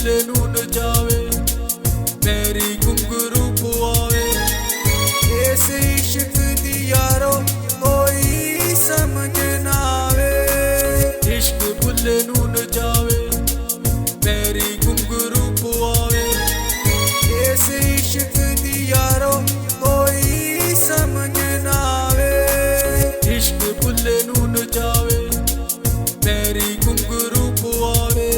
भुल्ले नून जावे मेरी घुंघरू पुआवे। इस इश्क दी यारो कोई समझ ना आवे। इश्क भुल्ले नून जावे मेरी घुंघरू पुआवे। इस इश्क दी यारो कोई समझ ना आवे। इश्क भुल्ले नून जावे मेरी घुंघरू पुआवे।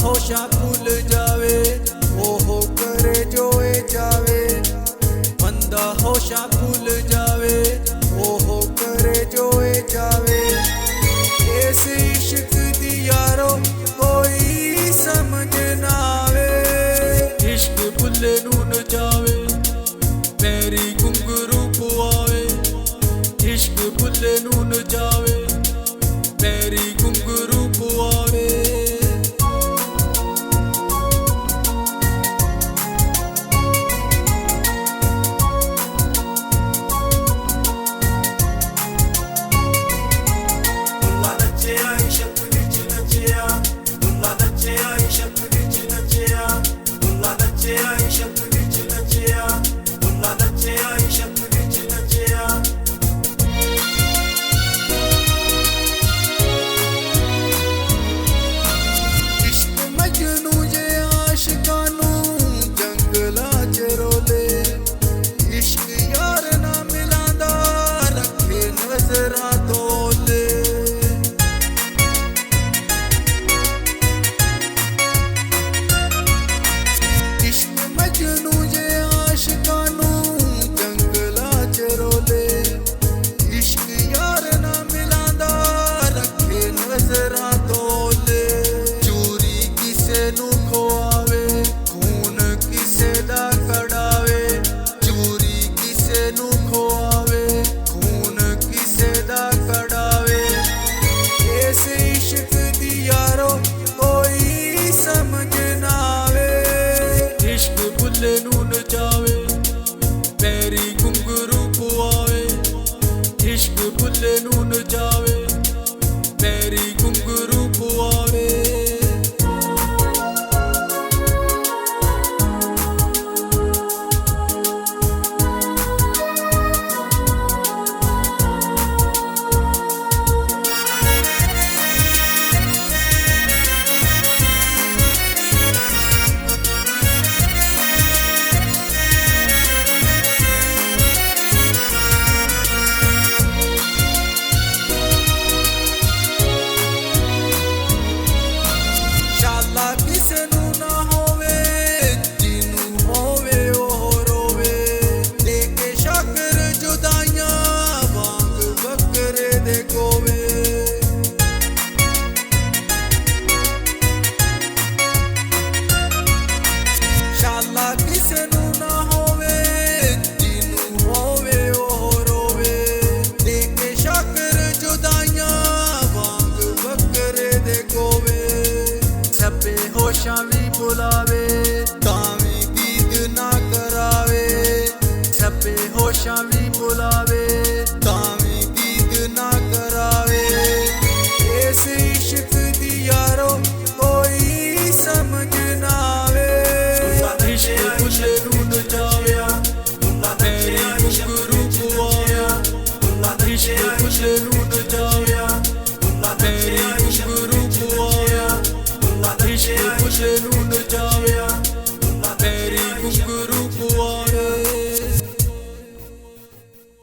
होशा भूल जावे ओहो करे जो ए जावे। बंदा होशा भूल जावे ओहो करे जो ए जावे। इस इश्क दी यारो कोई समझ ना आवे। इश्क भुल्ले नून जावे मेरी घुंघरू पुआवे। इश्क भुल्ले नून जावे मेरी घुंघरू पुआवे। भुल्ले नून जावे मेरी घुंघरू पुआवे। इश्क भुल्ले नून जावे